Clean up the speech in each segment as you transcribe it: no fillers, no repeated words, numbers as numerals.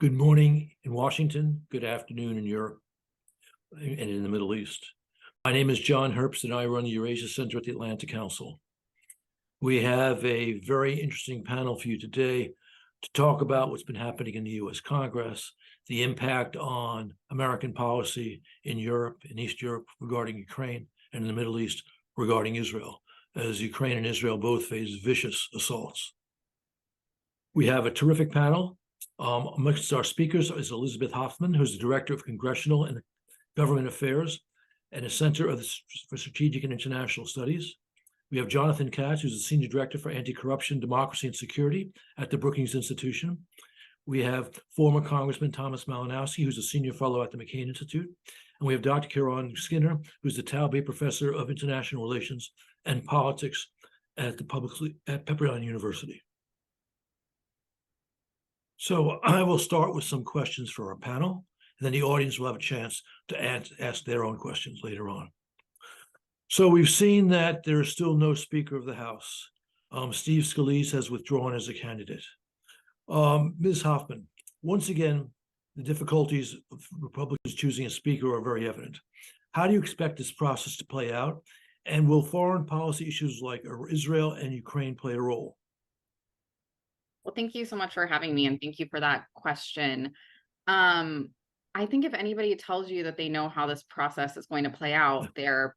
Good morning in Washington, good afternoon in Europe and in the Middle East. My name is John Herbst and I run the Eurasia Center at the Atlantic Council. We have a very interesting panel for you today to talk about what's been happening in the US Congress, the impact on American policy in Europe, in East Europe regarding Ukraine, and in the Middle East regarding Israel, as Ukraine and Israel both face vicious assaults. We have a terrific panel. Amongst our speakers is Elizabeth Hoffman, who's the Director of Congressional and Government Affairs and a Center for Strategic and International Studies. We have Jonathan Katz, who's the Senior Director for Anti-Corruption, Democracy, and Security at the Brookings Institution. We have former Congressman Thomas Malinowski, who's a Senior Fellow at the McCain Institute. And we have Dr. Kieran Skinner, who's the Talbot Professor of International Relations and Politics at Pepperdine University. So I will start with some questions for our panel, and then the audience will have a chance to ask their own questions later on. So we've seen that there is still no Speaker of the House. Steve Scalise has withdrawn as a candidate. Ms. Hoffman, once again, the difficulties of Republicans choosing a Speaker are very evident. How do you expect this process to play out? And will foreign policy issues like Israel and Ukraine play a role? Well, thank you so much for having me, and thank you for that question. I think if anybody tells you that they know how this process is going to play out, they're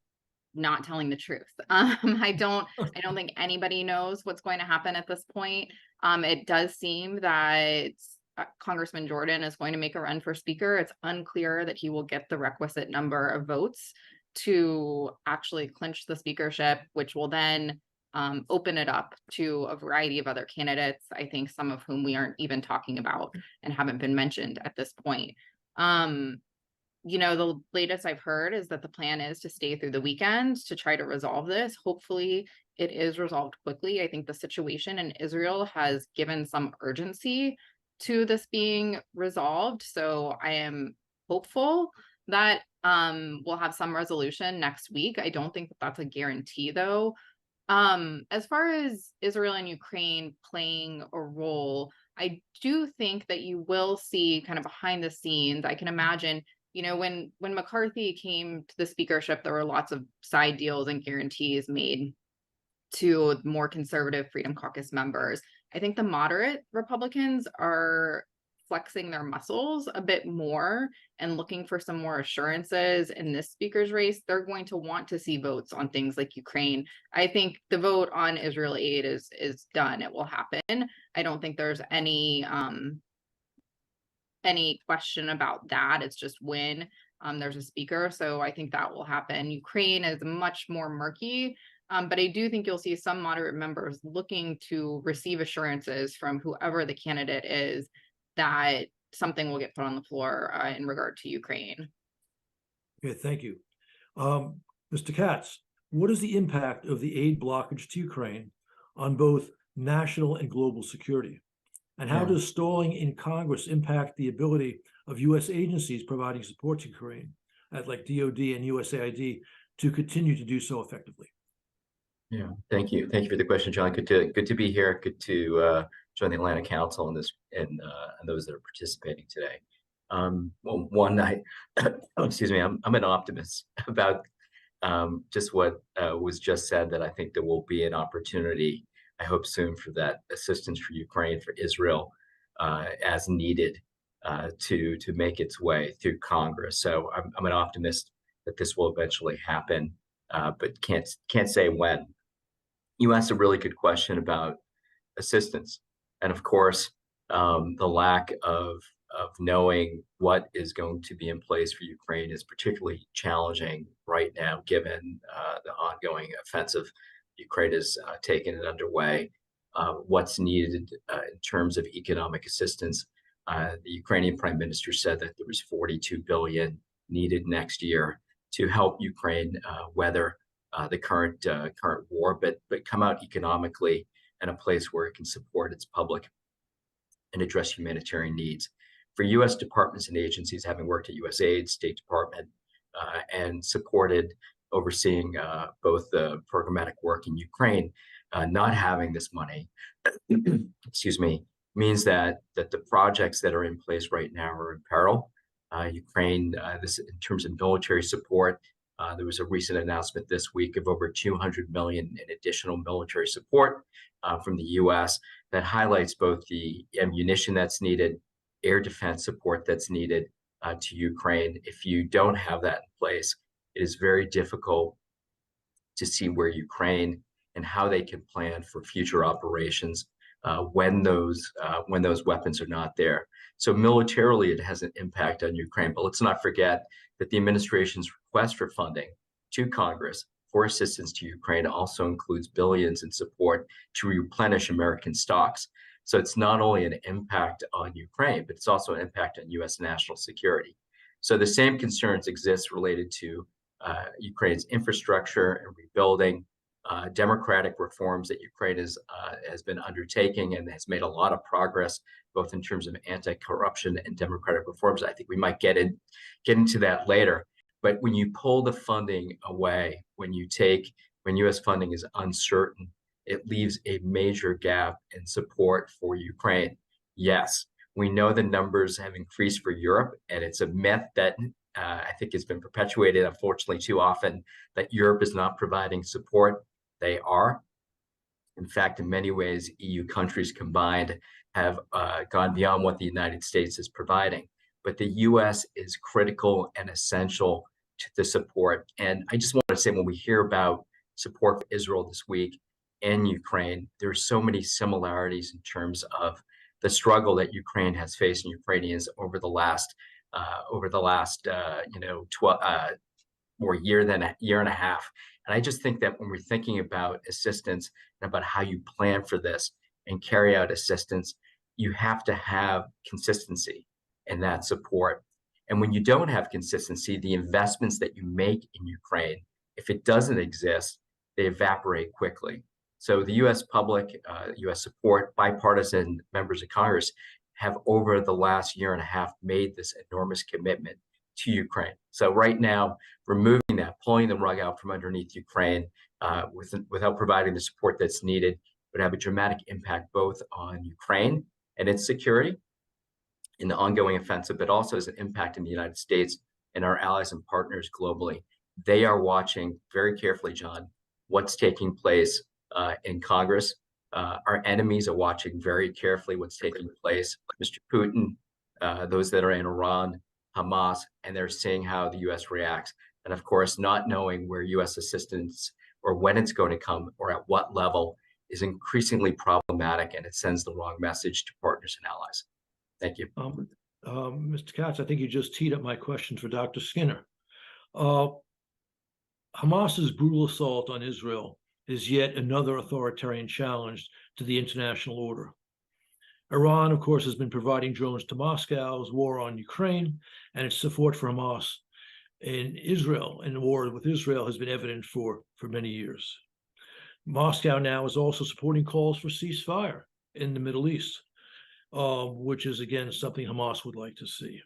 not telling the truth. I don't think anybody knows what's going to happen at this point. It does seem that Congressman Jordan is going to make a run for Speaker. It's unclear that he will get the requisite number of votes to actually clinch the speakership, which will then open it up to a variety of other candidates, I think some of whom we aren't even talking about and haven't been mentioned at this point. The latest I've heard is that the plan is to stay through the weekend to try to resolve this. Hopefully it is resolved quickly. I think the situation in Israel has given some urgency to this being resolved. So I am hopeful that we'll have some resolution next week. I don't think that that's a guarantee though. As far as Israel and Ukraine playing a role, I do think that you will see kind of behind the scenes. I can imagine, when McCarthy came to the speakership, there were lots of side deals and guarantees made to more conservative Freedom Caucus members. I think the moderate Republicans are flexing their muscles a bit more and looking for some more assurances in this speaker's race. They're going to want to see votes on things like Ukraine. I think the vote on Israel aid is done. It will happen. I don't think there's any question about that. It's just when there's a speaker. So I think that will happen. Ukraine is much more murky. But I do think you'll see some moderate members looking to receive assurances from whoever the candidate is that something will get put on the floor in regard to Ukraine. Okay, thank you. Mr. Katz, what is the impact of the aid blockage to Ukraine on both national and global security? And how does stalling in Congress impact the ability of U.S. agencies providing support to Ukraine, like DOD and USAID, to continue to do so effectively? Yeah, thank you. Thank you for the question, John. Good to be here. Good to join the Atlantic Council and those that are participating today. Excuse me, I'm an optimist about just what was just said, that I think there will be an opportunity, I hope soon, for that assistance for Ukraine, for Israel, as needed, to make its way through Congress. So I'm an optimist that this will eventually happen, but can't say when. You asked a really good question about assistance, and of course, the lack of knowing what is going to be in place for Ukraine is particularly challenging right now, given the ongoing offensive Ukraine has taken it underway. What's needed in terms of economic assistance? The Ukrainian Prime Minister said that there was $42 billion needed next year to help Ukraine weather the current war, but come out economically in a place where it can support its public and address humanitarian needs. For U.S. departments and agencies, having worked at USAID, State Department, and supported overseeing both the programmatic work in Ukraine, not having this money, excuse me, means that the projects that are in place right now are in peril. Ukraine, this in terms of military support, there was a recent announcement this week of over 200 million in additional military support from the U.S. that highlights both the ammunition that's needed, air defense support that's needed to Ukraine. If you don't have that in place, it is very difficult to see where Ukraine and how they can plan for future operations when those weapons are not there. So militarily, it has an impact on Ukraine. But let's not forget that the administration's request for funding to Congress for assistance to Ukraine also includes billions in support to replenish American stocks. So it's not only an impact on Ukraine, but it's also an impact on U.S. national security. So the same concerns exist related to Ukraine's infrastructure and rebuilding, democratic reforms that Ukraine has been undertaking and has made a lot of progress, both in terms of anti-corruption and democratic reforms. I think we might get into that later. But when you pull the funding away, when U.S. funding is uncertain, it leaves a major gap in support for Ukraine. Yes, we know the numbers have increased for Europe, and it's a myth that I think has been perpetuated, unfortunately, too often, that Europe is not providing support. They are. In fact, in many ways, EU countries combined have gone beyond what the United States is providing. But the U.S. is critical and essential to the support. And I just want to say, when we hear about support for Israel this week and Ukraine, there are so many similarities in terms of the struggle that Ukraine has faced and Ukrainians over the last more year than a year and a half. And I just think that when we're thinking about assistance and about how you plan for this and carry out assistance, you have to have consistency in that support. And when you don't have consistency, the investments that you make in Ukraine, if it doesn't exist, they evaporate quickly. So the U.S. public, U.S. support, bipartisan members of Congress have over the last year and a half made this enormous commitment to Ukraine. So right now, removing that, pulling the rug out from underneath Ukraine without providing the support that's needed would have a dramatic impact both on Ukraine and its security in the ongoing offensive, but also as an impact in the United States and our allies and partners globally. They are watching very carefully, John, what's taking place in Congress. Our enemies are watching very carefully what's taking place. Mr. Putin, those that are in Iran, Hamas, and they're seeing how the U.S. reacts. And of course, not knowing where U.S. assistance or when it's going to come or at what level is increasingly problematic, and it sends the wrong message to partners and allies. Thank you. Mr. Katz, I think you just teed up my question for Dr. Skinner. Hamas's brutal assault on Israel is yet another authoritarian challenge to the international order. Iran, of course, has been providing drones to Moscow's war on Ukraine, and its support for Hamas in Israel, in the war with Israel, has been evident for many years. Moscow now is also supporting calls for ceasefire in the Middle East, which is, again, something Hamas would like to see.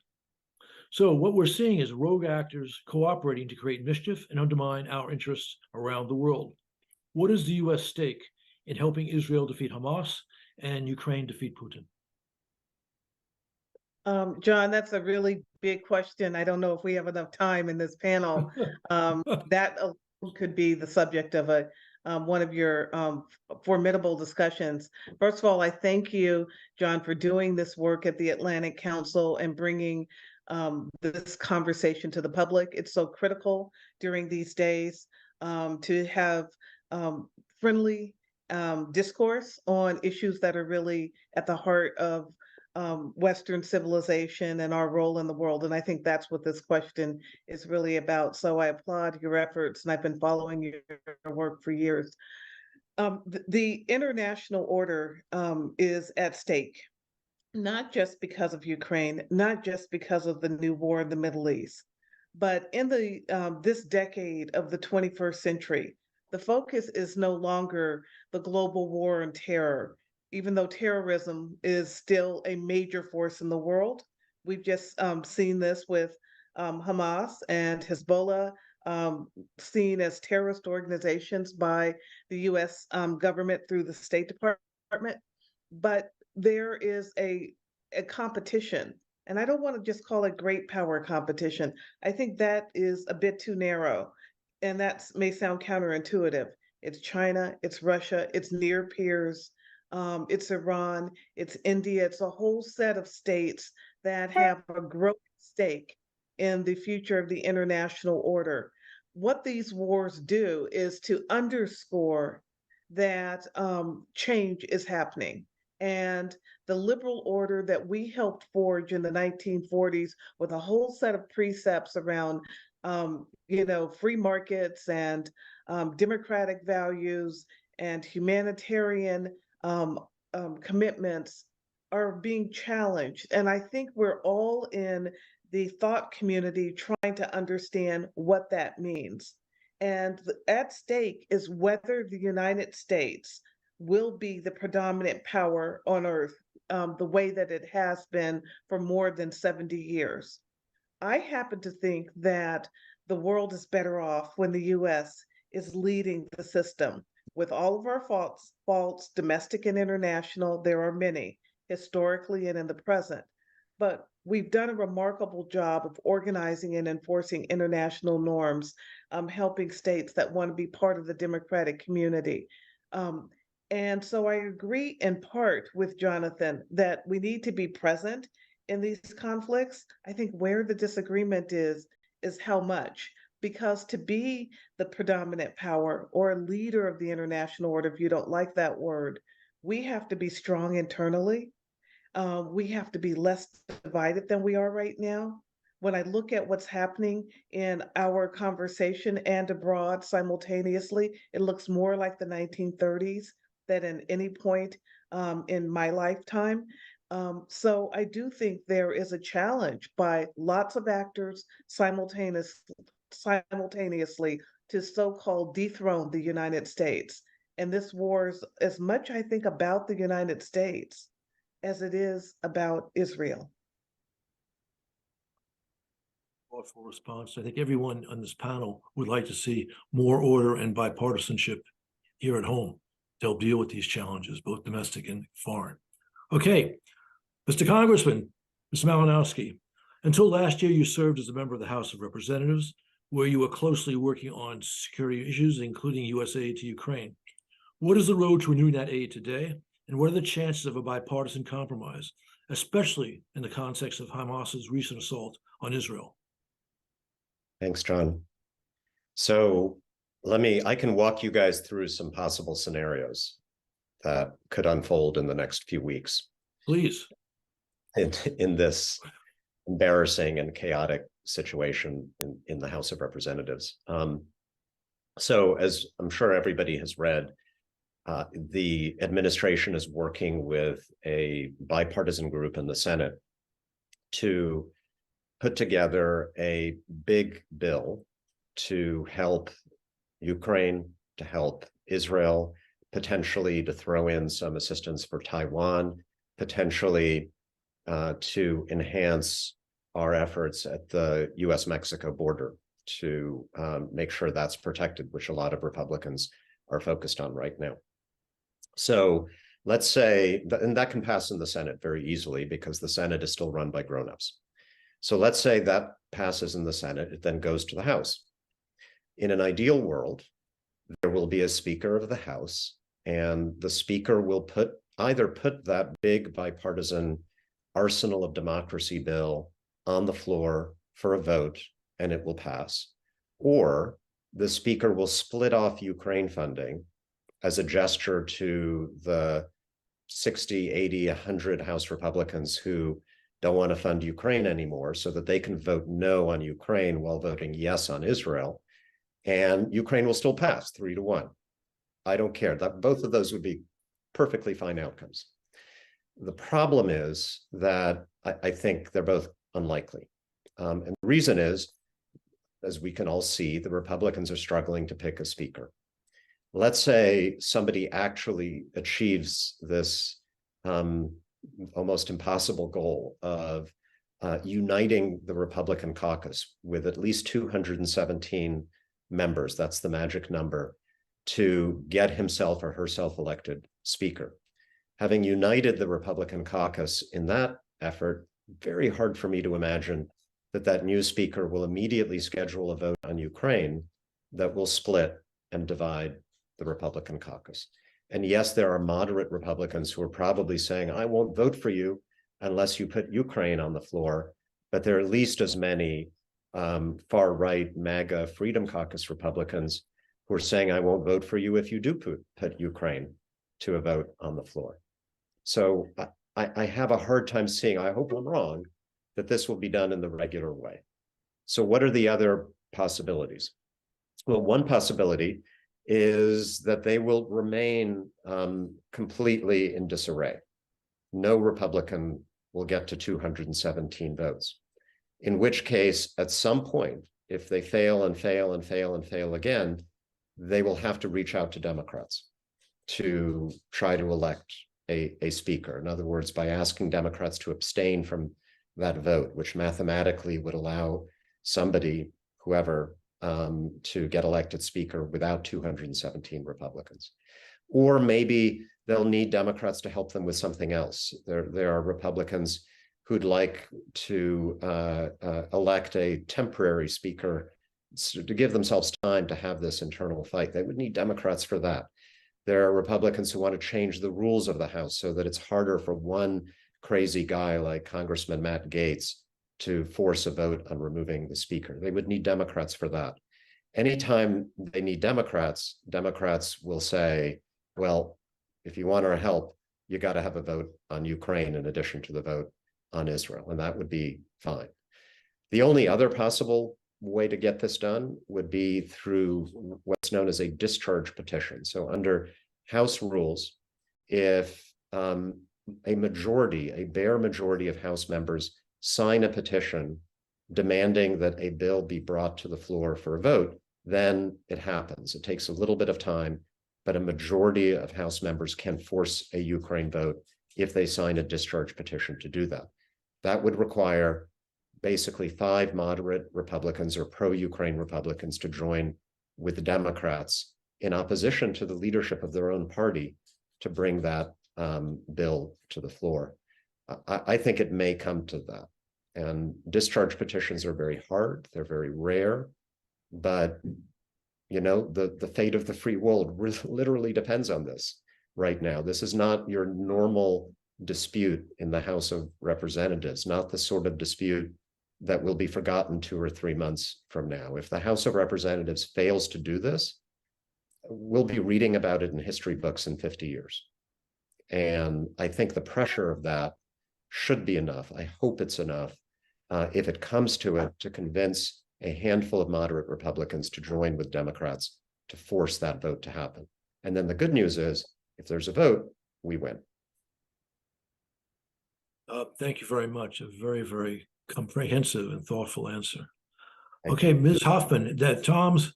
So what we're seeing is rogue actors cooperating to create mischief and undermine our interests around the world. What is the U.S. stake in helping Israel defeat Hamas and Ukraine defeat Putin? John, that's a really big question. I don't know if we have enough time in this panel. That could be the subject of one of your formidable discussions. First of all, I thank you, John, for doing this work at the Atlantic Council and bringing this conversation to the public. It's so critical during these days to have friendly discourse on issues that are really at the heart of Western civilization and our role in the world. And I think that's what this question is really about. So I applaud your efforts, and I've been following your work for years. The international order is at stake, not just because of Ukraine, not just because of the new war in the Middle East, but in this decade of the 21st century, the focus is no longer the global war on terror. Even though terrorism is still a major force in the world, we've just seen this with Hamas and Hezbollah, seen as terrorist organizations by the U.S. government through the State Department. But there is a competition, and I don't want to just call it great power competition. I think that is a bit too narrow, and that may sound counterintuitive. It's China, it's Russia, it's near peers, it's Iran, it's India, it's a whole set of states that have a growing stake in the future of the international order. What these wars do is to underscore that change is happening. And the liberal order that we helped forge in the 1940s with a whole set of precepts around, free markets and democratic values and humanitarian commitments are being challenged. And I think we're all in the thought community trying to understand what that means. And at stake is whether the United States will be the predominant power on earth, the way that it has been for more than 70 years. I happen to think that the world is better off when the US is leading the system. With all of our faults, domestic and international, there are many, historically and in the present. But we've done a remarkable job of organizing and enforcing international norms, helping states that want to be part of the democratic community. And so I agree in part with Jonathan that we need to be present in these conflicts. I think where the disagreement is how much. Because to be the predominant power or a leader of the international order, if you don't like that word, we have to be strong internally. We have to be less divided than we are right now. When I look at what's happening in our conversation and abroad simultaneously, it looks more like the 1930s than at any point in my lifetime. So I do think there is a challenge by lots of actors simultaneously to so-called dethrone the United States. And this war is as much, I think, about the United States as it is about Israel. Thoughtful response. I think everyone on this panel would like to see more order and bipartisanship here at home to help deal with these challenges, both domestic and foreign. Okay, Mr. Congressman, Mr. Malinowski, until last year, you served as a member of the House of Representatives, where you were closely working on security issues, including U.S. aid to Ukraine. What is the road to renewing that aid today? And what are the chances of a bipartisan compromise, especially in the context of Hamas's recent assault on Israel? Thanks, John. So I can walk you guys through some possible scenarios that could unfold in the next few weeks. Please. In this embarrassing and chaotic situation in the House of Representatives. So as I'm sure everybody has read, the administration is working with a bipartisan group in the Senate to put together a big bill to help Ukraine, to help Israel, potentially to throw in some assistance for Taiwan, potentially to enhance our efforts at the US-Mexico border to make sure that's protected, which a lot of Republicans are focused on right now. So let's say, and that can pass in the Senate very easily because the Senate is still run by grown-ups. So let's say that passes in the Senate, it then goes to the House. In an ideal world, there will be a Speaker of the House, and the Speaker will either put that big bipartisan arsenal of democracy bill on the floor for a vote, and it will pass, or the Speaker will split off Ukraine funding as a gesture to the 60, 80, 100 House Republicans who don't want to fund Ukraine anymore so that they can vote no on Ukraine while voting yes on Israel. And Ukraine will still pass 3-1. I don't care. Both of those would be perfectly fine outcomes. The problem is that I think they're both unlikely. And the reason is, as we can all see, the Republicans are struggling to pick a speaker. Let's say somebody actually achieves this almost impossible goal of uniting the Republican caucus with at least 217 members, that's the magic number, to get himself or herself elected speaker. Having united the Republican caucus in that effort, very hard for me to imagine that that new speaker will immediately schedule a vote on Ukraine that will split and divide the Republican caucus. And yes, there are moderate Republicans who are probably saying, I won't vote for you unless you put Ukraine on the floor. But there are at least as many far-right MAGA Freedom Caucus Republicans who are saying, I won't vote for you if you do put Ukraine to a vote on the floor. So I have a hard time seeing, I hope I'm wrong, that this will be done in the regular way. So what are the other possibilities? Well, one possibility is that they will remain completely in disarray. No Republican will get to 217 votes, in which case, at some point, if they fail and fail and fail and fail again, they will have to reach out to Democrats to try to elect a speaker. In other words, by asking Democrats to abstain from that vote, which mathematically would allow somebody, whoever, to get elected speaker without 217 Republicans. Or maybe they'll need Democrats to help them with something else. There are Republicans who'd like to elect a temporary speaker to give themselves time to have this internal fight. They would need Democrats for that. There are Republicans who want to change the rules of the House so that it's harder for one crazy guy like Congressman Matt Gaetz to force a vote on removing the speaker. They would need Democrats for that. Anytime they need Democrats, Democrats will say, well, if you want our help, you got to have a vote on Ukraine in addition to the vote on Israel, and that would be fine. The only other possible way to get this done would be through what's known as a discharge petition. So under House rules, if a majority, a bare majority of House members sign a petition demanding that a bill be brought to the floor for a vote, then it happens. It takes a little bit of time, but a majority of House members can force a Ukraine vote if they sign a discharge petition to do that. That would require basically 5 moderate Republicans or pro-Ukraine Republicans to join with the Democrats in opposition to the leadership of their own party to bring that bill to the floor. I think it may come to that. And discharge petitions are very hard, they're very rare, but you know, the fate of the free world literally depends on this right now. This is not your normal dispute in the House of Representatives, not the sort of dispute that will be forgotten 2 or 3 months from now. If the House of Representatives fails to do this, we'll be reading about it in history books in 50 years. And I think the pressure of that should be enough. I hope it's enough, if it comes to it, to convince a handful of moderate Republicans to join with Democrats to force that vote to happen. And then the good news is, if there's a vote, we win. Thank you very much. A very, very comprehensive and thoughtful answer. Okay, Ms. Hoffman, that Tom's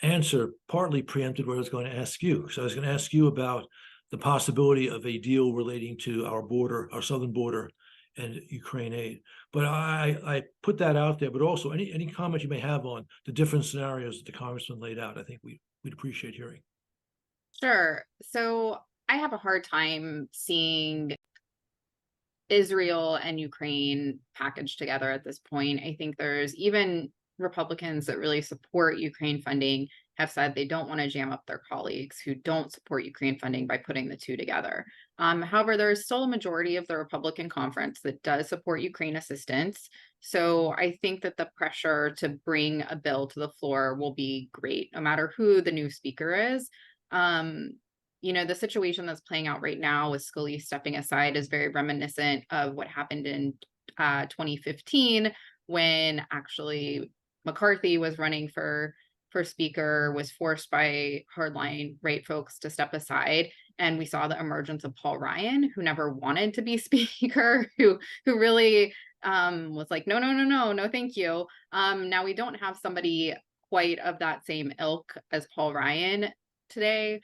answer partly preempted what I was going to ask you. So I was going to ask you about the possibility of a deal relating to our border, our southern border, and Ukraine aid. But I put that out there, but also any comment you may have on the different scenarios that the Congressman laid out, I think we'd appreciate hearing. Sure. So I have a hard time seeing Israel and Ukraine packaged together at this point. I think there's even Republicans that really support Ukraine funding have said they don't want to jam up their colleagues who don't support Ukraine funding by putting the two together. However, there is still a majority of the Republican conference that does support Ukraine assistance. So I think that the pressure to bring a bill to the floor will be great, no matter who the new speaker is. You know, the situation that's playing out right now with Scalise stepping aside is very reminiscent of what happened in 2015, when actually McCarthy was running for speaker, was forced by hardline right folks to step aside. And we saw the emergence of Paul Ryan, who never wanted to be speaker, who really was like, no, thank you. Now we don't have somebody quite of that same ilk as Paul Ryan today.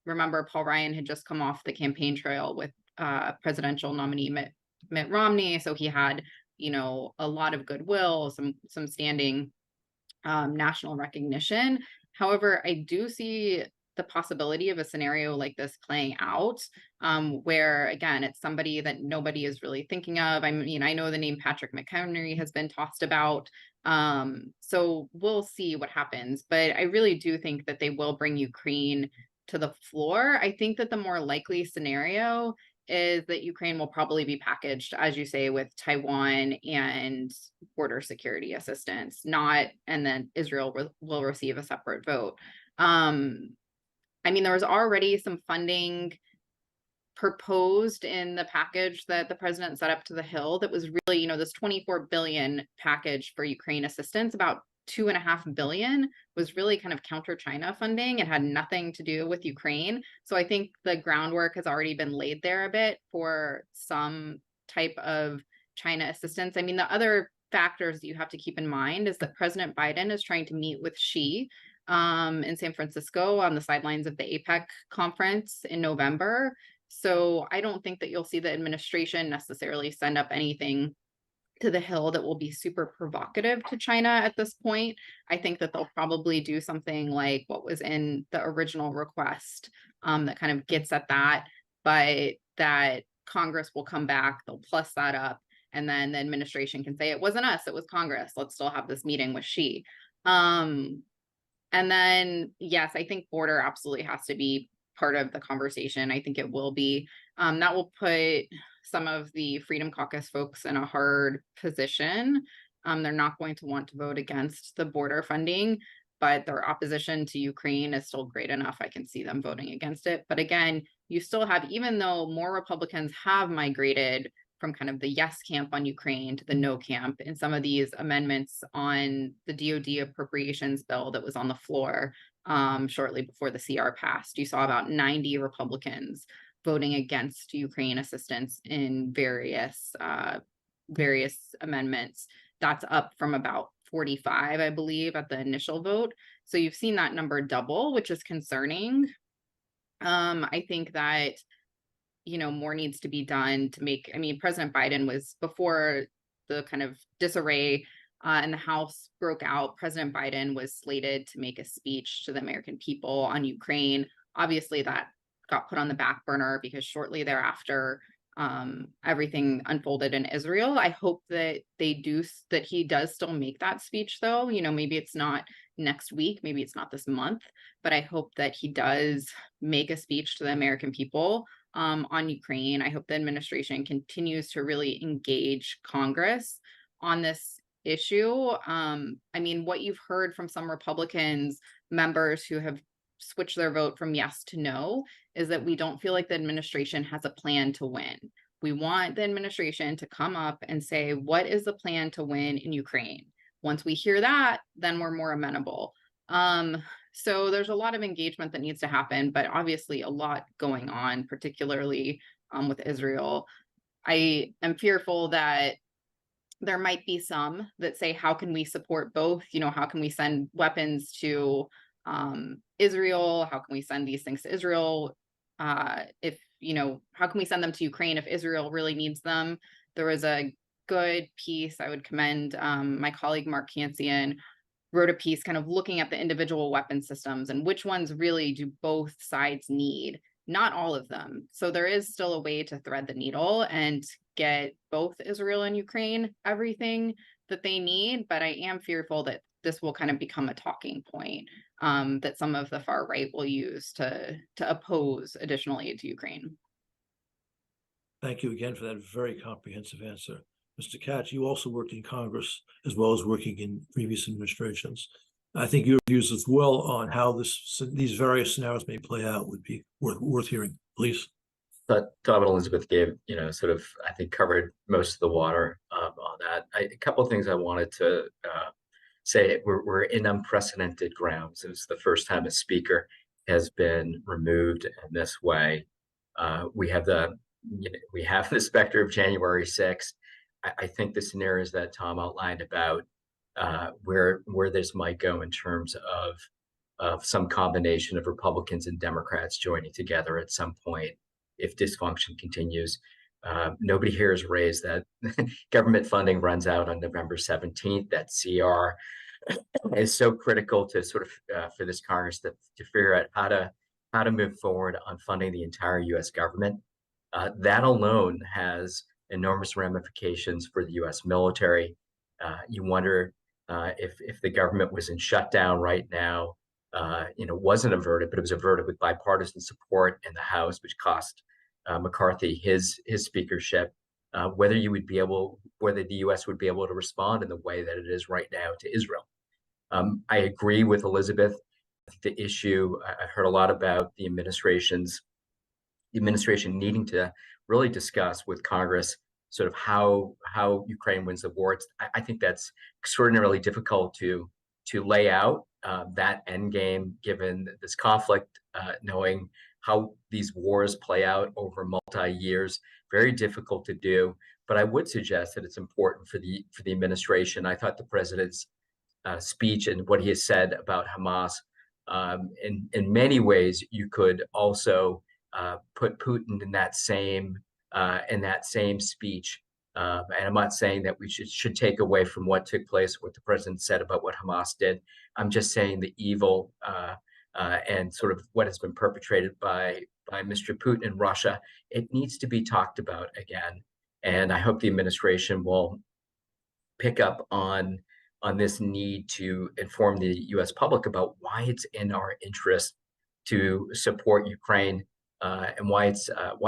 Remember, Paul Ryan had just come off the campaign trail with presidential nominee Mitt Romney. So he had, you know, a lot of goodwill, some standing national recognition. However, I do see the possibility of a scenario like this playing out, where again, it's somebody that nobody is really thinking of. I mean, I know the name Patrick McHenry has been tossed about. So we'll see what happens, but I really do think that they will bring Ukraine to the floor. I think that the more likely scenario is that Ukraine will probably be packaged, as you say, with Taiwan and border security assistance, and then Israel will receive a separate vote. I mean, there was already some funding proposed in the package that the president set up to the Hill that was really, this 24 billion package for Ukraine assistance. About 2.5 billion was really kind of counter China funding. It had nothing to do with Ukraine. So I think the groundwork has already been laid there a bit for some type of China assistance. I mean, the other factors that you have to keep in mind is that President Biden is trying to meet with Xi in San Francisco on the sidelines of the APEC conference in November. So I don't think that you'll see the administration necessarily send up anything to the Hill that will be super provocative to China at this point. I think that they'll probably do something like what was in the original request that kind of gets at that, but that Congress will come back, they'll plus that up, and then the administration can say, it wasn't us, it was Congress. Let's still have this meeting with Xi. And then, yes, I think border absolutely has to be part of the conversation. I think it will be. That will put some of the Freedom Caucus folks in a hard position. They're not going to want to vote against the border funding, but their opposition to Ukraine is still great enough. I can see them voting against it. But again, you still have, even though more Republicans have migrated from kind of the yes camp on Ukraine to the no camp in some of these amendments on the DoD appropriations bill that was on the floor shortly before the CR passed. You saw about 90 Republicans voting against Ukraine assistance in various amendments. That's up from about 45, I believe, at the initial vote. So you've seen that number double, which is concerning. I think that more needs to be done to make, I mean, President Biden was, before the kind of disarray in the House broke out, President Biden was slated to make a speech to the American people on Ukraine. Obviously, that got put on the back burner because shortly thereafter, everything unfolded in Israel. I hope that he does still make that speech, though. Maybe it's not next week, maybe it's not this month, but I hope that he does make a speech to the American people on Ukraine. I hope the administration continues to really engage Congress on this issue. I mean, what you've heard from some Republicans members who have switched their vote from yes to no is that we don't feel like the administration has a plan to win. We want the administration to come up and say, what is the plan to win in Ukraine? Once we hear that, then we're more amenable. So there's a lot of engagement that needs to happen, but obviously a lot going on, particularly with Israel. I am fearful that there might be some that say, how can we support both? How can we send weapons to Israel? How can we send these things to Israel? How can we send them to Ukraine if Israel really needs them? There was a good piece I would commend. My colleague Mark Cancian wrote a piece kind of looking at the individual weapon systems and which ones really do both sides need. Not all of them. So there is still a way to thread the needle and get both Israel and Ukraine everything that they need. But I am fearful that this will kind of become a talking point that some of the far right will use to oppose additional aid to Ukraine. Thank you again for that very comprehensive answer. Mr. Katz, you also worked in Congress as well as working in previous administrations. I think your views as well on how these various scenarios may play out would be worth hearing. Please. But Tom and Elizabeth gave, sort of, I think, covered most of the water on that. A couple of things I wanted to say. We're in unprecedented grounds. It was the first time a speaker has been removed in this way. We have the specter of January 6th. I think the scenarios that Tom outlined about where this might go in terms of some combination of Republicans and Democrats joining together at some point if dysfunction continues. Nobody here has raised that government funding runs out on November 17th. That CR is so critical to sort of for this Congress to figure out how to how to move forward on funding the entire U.S. government. That alone has enormous ramifications for the U.S. military. You wonder if the government was in shutdown right now, wasn't averted, but it was averted with bipartisan support in the House, which cost McCarthy his speakership. Whether the U.S. would be able to respond in the way that it is right now to Israel. I agree with Elizabeth. The issue I heard a lot about the administration needing to really discuss with Congress sort of how Ukraine wins the war. I think that's extraordinarily difficult to lay out that end game given this conflict, knowing how these wars play out over multi-years. Very difficult to do, but I would suggest that it's important for the administration. I thought the president's speech and what he has said about Hamas, in many ways, you could also put Putin in that same speech. And I'm not saying that we should take away from what took place, what the president said about what Hamas did. I'm just saying the evil and sort of what has been perpetrated by Mr. Putin in Russia, it needs to be talked about again. And I hope the administration will pick up on this need to inform the U.S. public about why it's in our interest to support Ukraine and why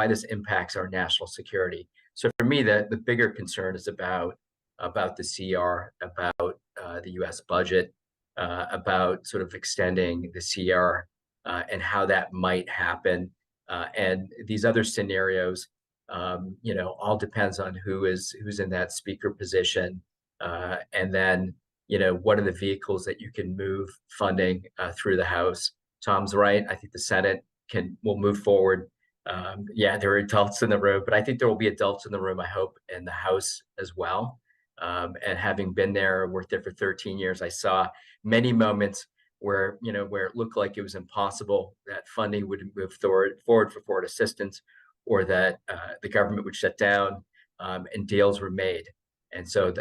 this impacts our national security. So for me, the bigger concern is about the CR, about the U.S. budget, about sort of extending the CR and how that might happen. And these other scenarios, all depends on who's in that speaker position. And then, what are the vehicles that you can move funding through the House? Tom's right. I think the Senate will move forward. There are adults in the room, but I think there will be adults in the room, I hope, in the House as well. And having been there, worked there for 13 years, I saw many moments where it looked like it was impossible that funding would move forward for forward assistance, or that the government would shut down and deals were made. And so,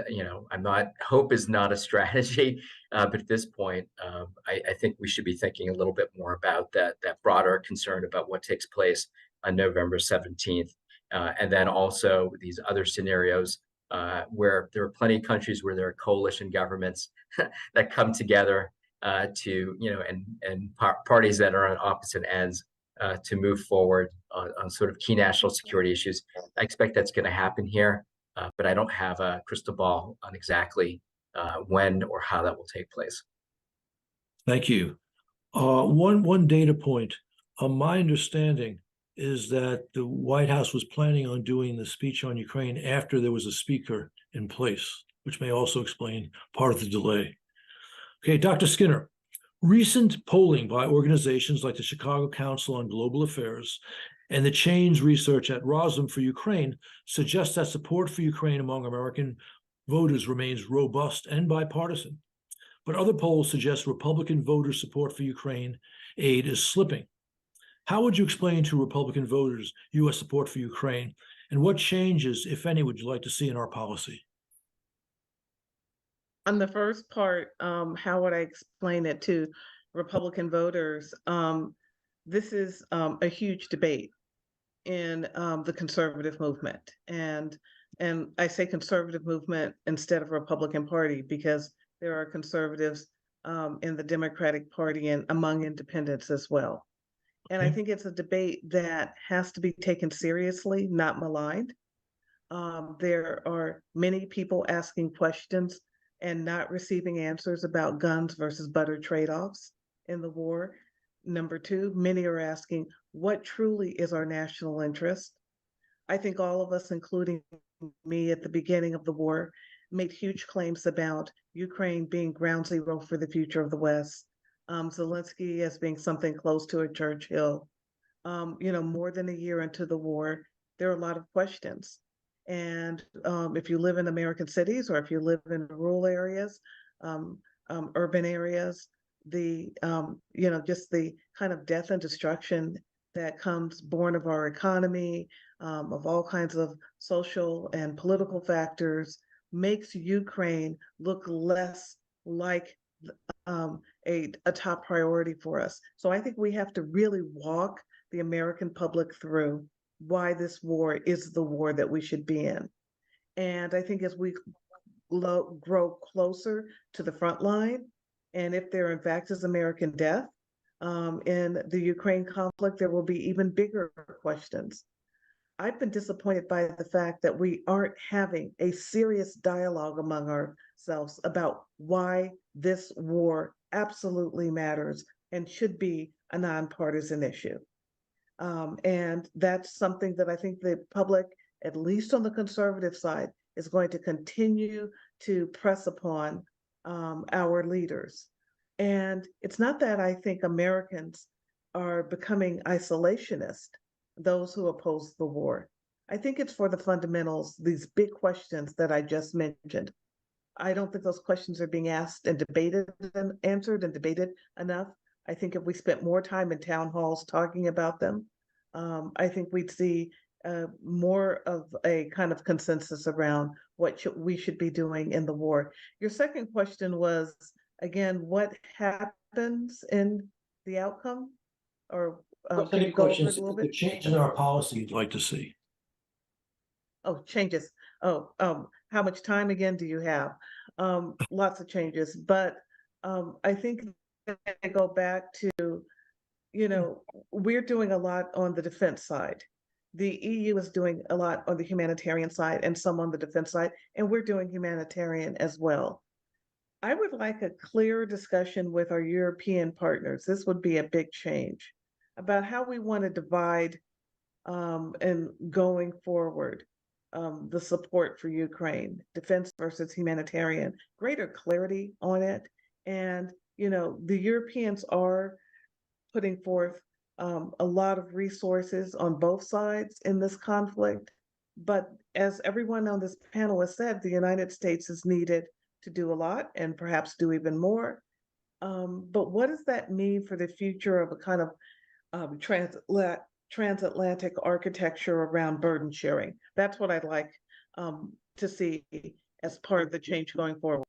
hope is not a strategy, but at this point, I think we should be thinking a little bit more about that broader concern about what takes place on November 17th. And then also these other scenarios where there are plenty of countries where there are coalition governments that come together and parties that are on opposite ends to move forward on sort of key national security issues. I expect that's going to happen here, but I don't have a crystal ball on exactly when or how that will take place. Thank you. One data point. My understanding is that the White House was planning on doing the speech on Ukraine after there was a speaker in place, which may also explain part of the delay. Okay, Dr. Skinner, recent polling by organizations like the Chicago Council on Global Affairs and the Chains research at Roslin for Ukraine suggests that support for Ukraine among American voters remains robust and bipartisan. But other polls suggest Republican voter support for Ukraine aid is slipping. How would you explain to Republican voters U.S. support for Ukraine, and what changes, if any, would you like to see in our policy? On the first part, how would I explain it to Republican voters? This is a huge debate in the conservative movement. And I say conservative movement instead of Republican Party because there are conservatives in the Democratic Party and among independents as well. And I think it's a debate that has to be taken seriously, not maligned. There are many people asking questions and not receiving answers about guns versus butter trade-offs in the war. Number two, many are asking what truly is our national interest. I think all of us, including me at the beginning of the war, made huge claims about Ukraine being ground zero for the future of the West. Zelensky as being something close to a Churchill. More than a year into the war, there are a lot of questions. And if you live in American cities or if you live in rural areas, urban areas, just the kind of death and destruction that comes born of our economy, of all kinds of social and political factors, makes Ukraine look less like a top priority for us. So I think we have to really walk the American public through why this war is the war that we should be in. And I think as we grow closer to the front line, and if there in fact is American death in the Ukraine conflict, there will be even bigger questions. I've been disappointed by the fact that we aren't having a serious dialogue among ourselves about why this war absolutely matters and should be a nonpartisan issue. And that's something that I think the public, at least on the conservative side, is going to continue to press upon our leaders. And it's not that I think Americans are becoming isolationist, those who oppose the war. I think it's for the fundamentals, these big questions that I just mentioned. I don't think those questions are being asked and debated and answered and debated enough. I think if we spent more time in town halls talking about them, I think we'd see more of a kind of consensus around what we should be doing in the war. Your second question was, again, what happens in the outcome? Or can you go over it a little The bit? change in our policy you'd like to see. Oh, changes. Oh, how much time again do you have? Lots of changes, but I think that I go back to, we're doing a lot on the defense side. The EU is doing a lot on the humanitarian side and some on the defense side, and we're doing humanitarian as well. I would like a clear discussion with our European partners. This would be a big change about how we want to divide and going forward, the support for Ukraine, defense versus humanitarian, greater clarity on it. And, the Europeans are putting forth a lot of resources on both sides in this conflict. But as everyone on this panel has said, the United States is needed to do a lot and perhaps do even more. But what does that mean for the future of a kind of transatlantic architecture around burden sharing? That's what I'd like to see as part of the change going forward.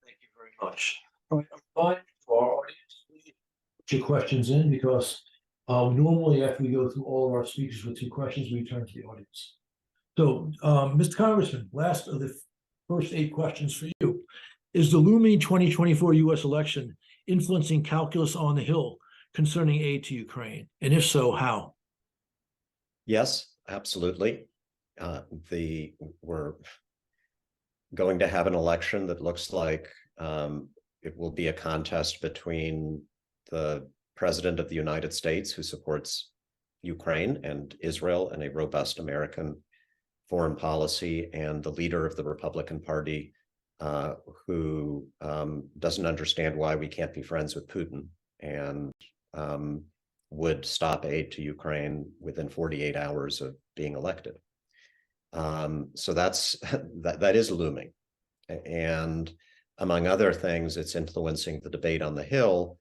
Thank you very much. All right, I'm fine for our audience. Put your questions in because normally after we go through all of our speakers with 2 questions, we turn to the audience. So, Mr. Congressman, last of the first 8 questions for you. Is the looming 2024 U.S. election influencing calculus on the Hill concerning aid to Ukraine? And if so, how? Yes, absolutely. We're going to have an election that looks like it will be a contest between the President of the United States, who supports Ukraine and Israel and a robust American foreign policy, and the leader of the Republican Party, who doesn't understand why we can't be friends with Putin and would stop aid to Ukraine within 48 hours of being elected. So that is looming. And among other things, it's influencing the debate on the Hill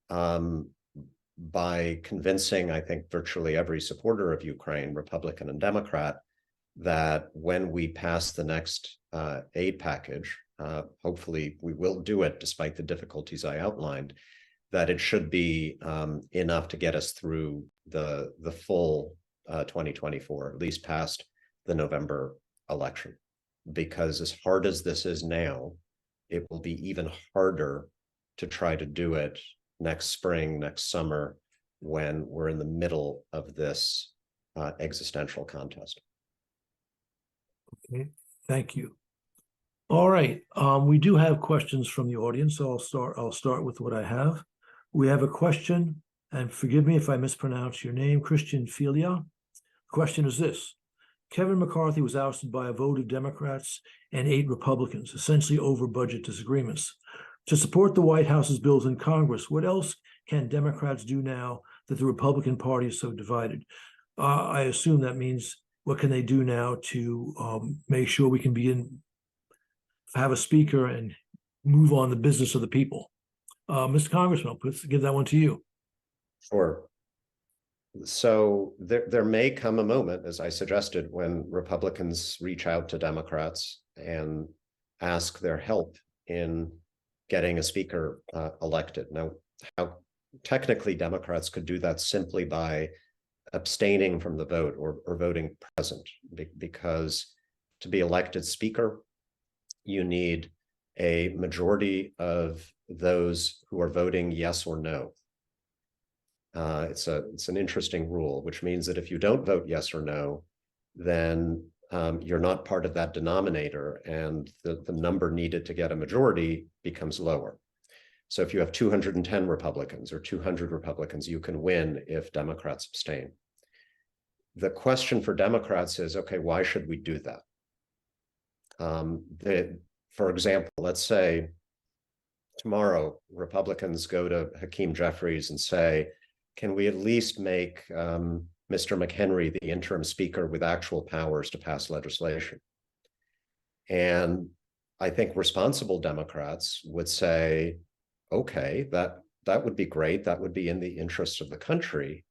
by convincing, I think, virtually every supporter of Ukraine, Republican and Democrat, that when we pass the next aid package, hopefully we will do it despite the difficulties I outlined, that it should be enough to get us through the full 2024, at least past the November election. Because as hard as this is now, it will be even harder to try to do it next spring, next summer, when we're in the middle of this existential contest. Okay, thank you. All right, we do have questions from the audience, so I'll start with what I have. We have a question, and forgive me if I mispronounce your name, Christian Filia. The question is this: Kevin McCarthy was ousted by a vote of Democrats and 8 Republicans, essentially over budget disagreements. To support the White House's bills in Congress, what else can Democrats do now that the Republican Party is so divided? I assume that means what can they do now to make sure we can have a speaker and move on the business of the people? Mr. Congressman, let's give that one to you. Sure. So there may come a moment, as I suggested, when Republicans reach out to Democrats and ask their help in getting a speaker elected. Now, how technically Democrats could do that simply by abstaining from the vote or voting present, because to be elected speaker, you need a majority of those who are voting yes or no. It's an interesting rule, which means that if you don't vote yes or no, then you're not part of that denominator, and the number needed to get a majority becomes lower. So if you have 210 Republicans or 200 Republicans, you can win if Democrats abstain. The question for Democrats is, okay, why should we do that? For example, let's say tomorrow Republicans go to Hakeem Jeffries and say, can we at least make Mr. McHenry the interim speaker with actual powers to pass legislation? And I think responsible Democrats would say, okay, that would be great. That would be in the interest of the country.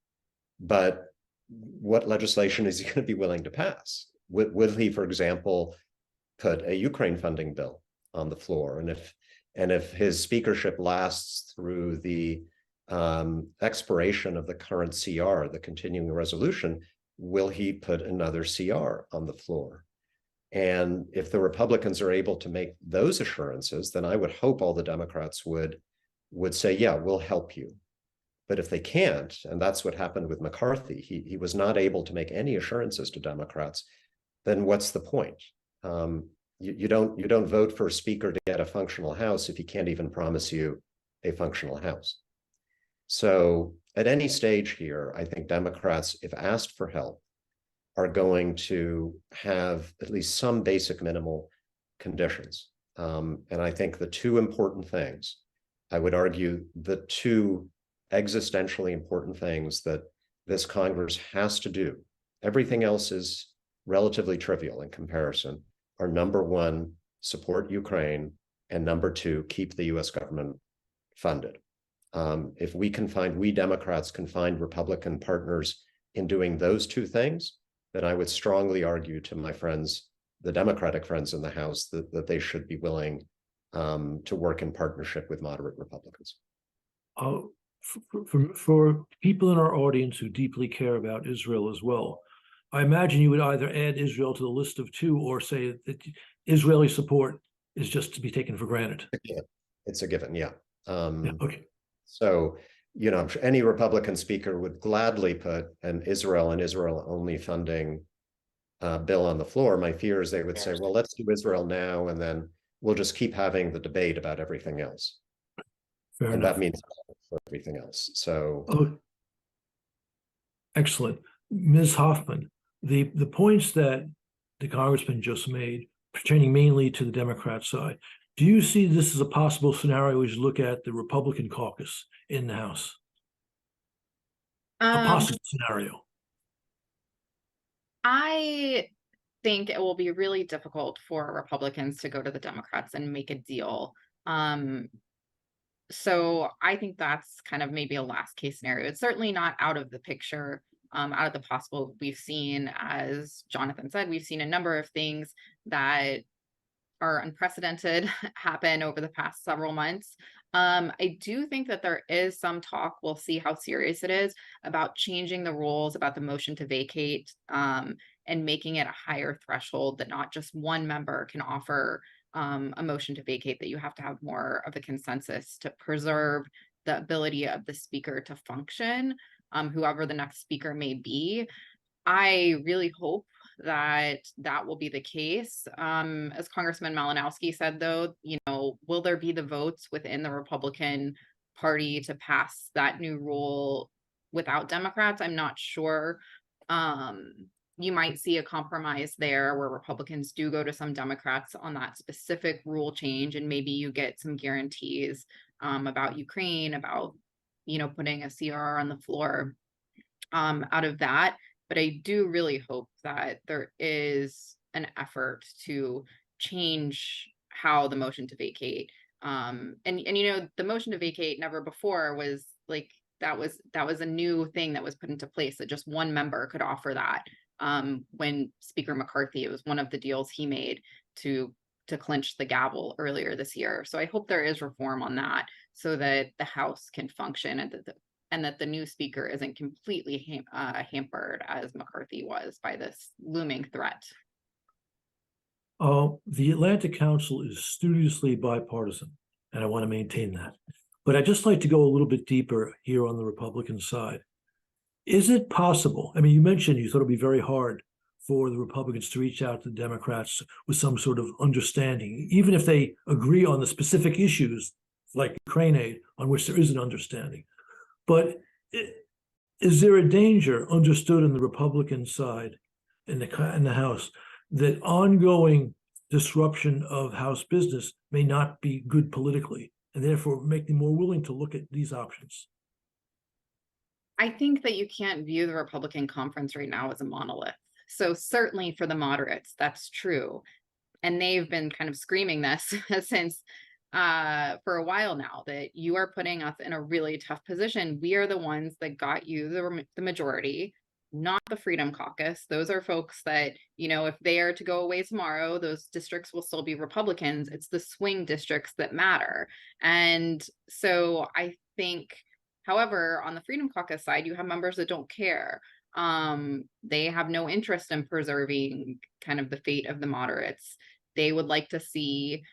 But what legislation is he going to be willing to pass? Will he, for example, put a Ukraine funding bill on the floor? And if his speakership lasts through the expiration of the current CR, the continuing resolution, will he put another CR on the floor? And if the Republicans are able to make those assurances, then I would hope all the Democrats would say, yeah, we'll help you. But if they can't, and that's what happened with McCarthy, he was not able to make any assurances to Democrats, then what's the point? You don't vote for a speaker to get a functional House if he can't even promise you a functional House. So at any stage here, I think Democrats, if asked for help, are going to have at least some basic minimal conditions. And I think the two important things, I would argue the two existentially important things that this Congress has to do, everything else is relatively trivial in comparison, are number one, support Ukraine, and number two, keep the US government funded. If we Democrats can find Republican partners in doing those two things, then I would strongly argue to my friends, the Democratic friends in the House, that they should be willing to work in partnership with moderate Republicans. For people in our audience who deeply care about Israel as well, I imagine you would either add Israel to the list of two or say that Israeli support is just to be taken for granted. It's a given, yeah. Yeah, okay. So, I'm sure any Republican speaker would gladly put an Israel and Israel only funding bill on the floor. My fear is they would say, well, let's do Israel now, and then we'll just keep having the debate about everything else. Fair and enough. that means for everything else. So, excellent. Ms. Hoffman, the points that the congressman just made, pertaining mainly to the Democrat side, do you see this as a possible scenario as you look at the Republican caucus in the House? A possible scenario. I think it will be really difficult for Republicans to go to the Democrats and make a deal. So I think that's kind of maybe a last case scenario. It's certainly not out of the picture, out of the possible. We've seen, as Jonathan said, we've seen a number of things that are unprecedented happen over the past several months. I do think that there is some talk, we'll see how serious it is, about changing the rules about the motion to vacate and making it a higher threshold that not just one member can offer a motion to vacate, that you have to have more of a consensus to preserve the ability of the speaker to function, whoever the next speaker may be. I really hope that will be the case. As Congressman Malinowski said, though, will there be the votes within the Republican Party to pass that new rule without Democrats? I'm not sure. You might see a compromise there where Republicans do go to some Democrats on that specific rule change, and maybe you get some guarantees about Ukraine, about putting a CR on the floor out of that. But I do really hope that there is an effort to change how the motion to vacate. And the motion to vacate never before was like, that was a new thing that was put into place, that just one member could offer that. When Speaker McCarthy, it was one of the deals he made to to clinch the gavel earlier this year. So I hope there is reform on that so that the House can function and that the new speaker isn't completely hampered as McCarthy was by this looming threat. The Atlanta Council is studiously bipartisan, and I want to maintain that. But I'd just like to go a little bit deeper here on the Republican side. Is it possible? I mean, you mentioned you thought it'd be very hard for the Republicans to reach out to the Democrats with some sort of understanding, even if they agree on the specific issues like Ukraine aid, on which there is an understanding. But is there a danger understood on the Republican side in the House that ongoing disruption of House business may not be good politically, and therefore make them more willing to look at these options? I think that you can't view the Republican conference right now as a monolith. So certainly for the moderates, that's true. And they've been kind of screaming this since for a while now, that you are putting us in a really tough position. We are the ones that got you the majority, not the Freedom Caucus. Those are folks that, you know, if they are to go away tomorrow, those districts will still be Republicans. It's the swing districts that matter. And so I think, however, on the Freedom Caucus side, you have members that don't care. They have no interest in preserving kind of the fate of the moderates. They would like to see,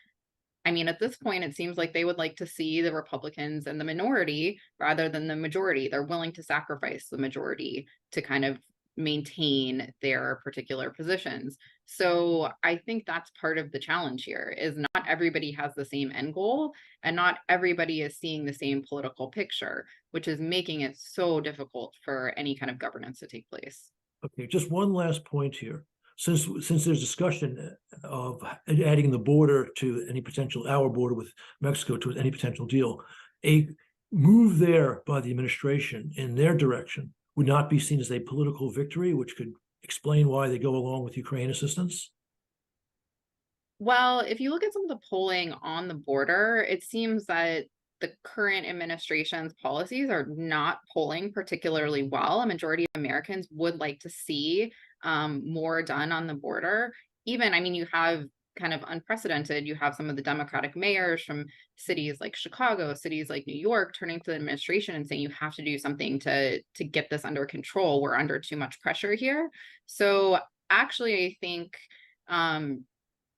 I mean, at this point, it seems like they would like to see the Republicans in the minority rather than the majority. They're willing to sacrifice the majority to kind of maintain their particular positions. So I think that's part of the challenge here, is not everybody has the same end goal and not everybody is seeing the same political picture, which is making it so difficult for any kind of governance to take place. Okay, just one last point here. Since there's discussion of adding the border to any potential, our border with Mexico to any potential deal, a move there by the administration in their direction would not be seen as a political victory, which could explain why they go along with Ukraine assistance? Well, if you look at some of the polling on the border, it seems that the current administration's policies are not polling particularly well. A majority of Americans would like to see more done on the border. Even, I mean, you have kind of unprecedented, you have some of the Democratic mayors from cities like Chicago, cities like New York, turning to the administration and saying, you have to do something to get this under control. We're under too much pressure here. So actually, I think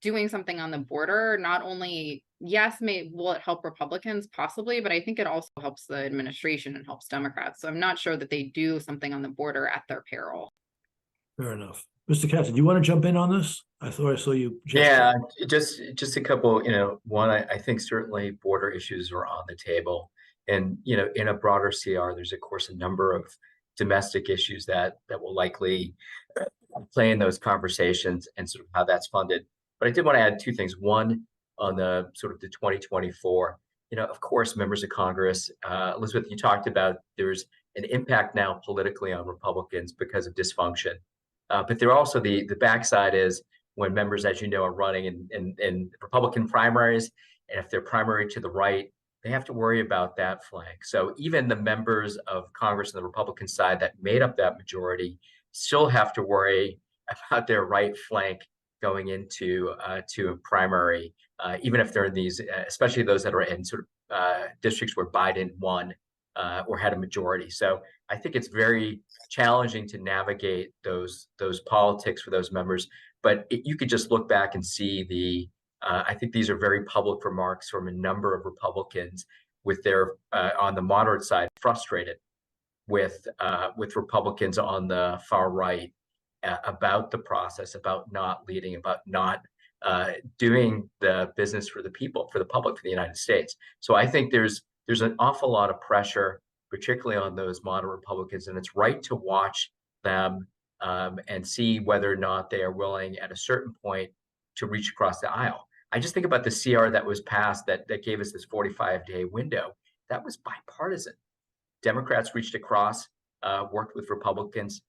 doing something on the border, not only, yes, will it help Republicans? Possibly, but I think it also helps the administration and helps Democrats. So I'm not sure that they do something on the border at their peril. Fair enough. Mr. Katz, do you want to jump in on this? I thought I saw you. Yeah, just a couple, one, I think certainly border issues are on the table. And, in a broader CR, there's of course a number of domestic issues that will likely play in those conversations and sort of how that's funded. But I did want to add two things. One, on the sort of the 2024, of course, members of Congress, Elizabeth, you talked about there's an impact now politically on Republicans because of dysfunction. But there also the backside is when members, as you know, are running in Republican primaries, and if they're primary to the right, they have to worry about that flank. So even the members of Congress on the Republican side that made up that majority still have to worry about their right flank going into to a primary, even if they're in these, especially those that are in sort of districts where Biden won or had a majority. So I think it's very challenging to navigate those politics for those members. But you could just look back and see I think these are very public remarks from a number of Republicans with their on the moderate side frustrated with Republicans on the far right about the process, about not leading, about not doing the business for the people, for the public, for the United States. So I think there's an awful lot of pressure, particularly on those moderate Republicans, and it's right to watch them and see whether or not they are willing at a certain point to reach across the aisle. I just think about the CR that was passed that gave us this 45-day window. That was bipartisan. Democrats reached across, worked with Republicans,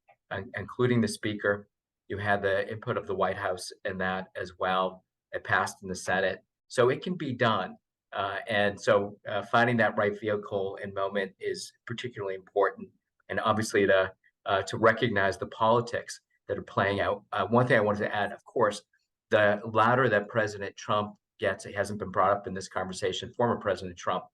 including the speaker. You had the input of the White House in that as well. It passed in the Senate. So it can be done. And so finding that right vehicle and moment is particularly important. And obviously to recognize the politics that are playing out. One thing I wanted to add, of course, the louder that President Trump gets, it hasn't been brought up in this conversation, former President Trump,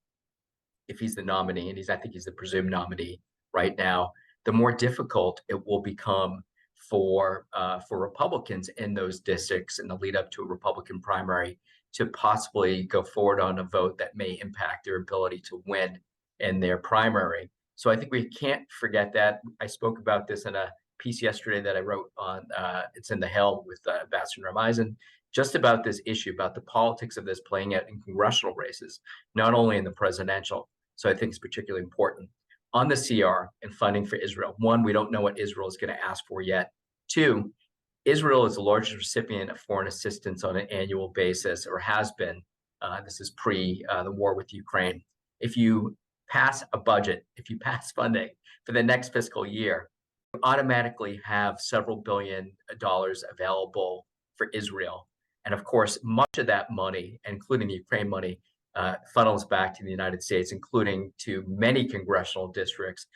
if he's the nominee, and I think he's the presumed nominee right now, the more difficult it will become for Republicans in those districts in the lead up to a Republican primary to possibly go forward on a vote that may impact their ability to win in their primary. So I think we can't forget that. I spoke about this in a piece yesterday that I wrote on, it's in the Hill with Ambassador Ramisen, just about this issue, about the politics of this playing out in congressional races, not only in the presidential. So I think it's particularly important. On the CR and funding for Israel, one, we don't know what Israel is going to ask for yet. Two, Israel is the largest recipient of foreign assistance on an annual basis, or has been. This is pre the war with Ukraine. If you pass a budget, if you pass funding for the next fiscal year, you automatically have several $billions available for Israel. And of course, much of that money, including the Ukraine money, funnels back to the United States, including to many congressional districts,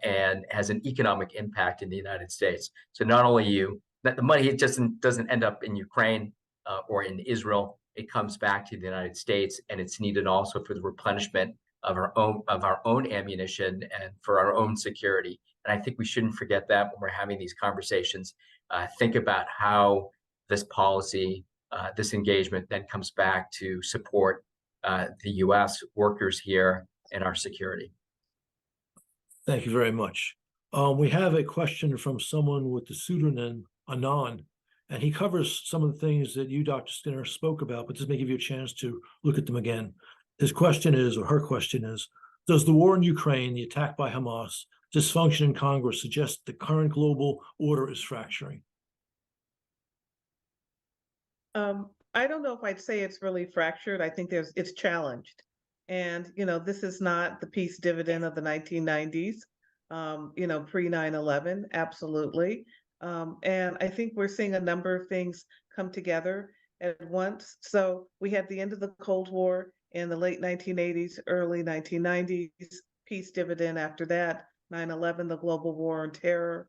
and has an economic impact in the United States. So not only that the money just doesn't end up in Ukraine or in Israel, it comes back to the United States, and it's needed also for the replenishment of our own ammunition and for our own security. And I think we shouldn't forget that when we're having these conversations. Think about how this policy, this engagement then comes back to support the U.S. workers here and our security. Thank you very much. We have a question from someone with the pseudonym Anon, and he covers some of the things that you, Dr. Skinner, spoke about, but this may give you a chance to look at them again. His question is, or her question is, does the war in Ukraine, the attack by Hamas, dysfunction in Congress suggest the current global order is fracturing? I don't know if I'd say it's really fractured. I think it's challenged. And, this is not the peace dividend of the 1990s, pre 9/11, absolutely. And I think we're seeing a number of things come together at once. So we had the end of the Cold War in the late 1980s, early 1990s, peace dividend after that, 9/11, the global war on terror.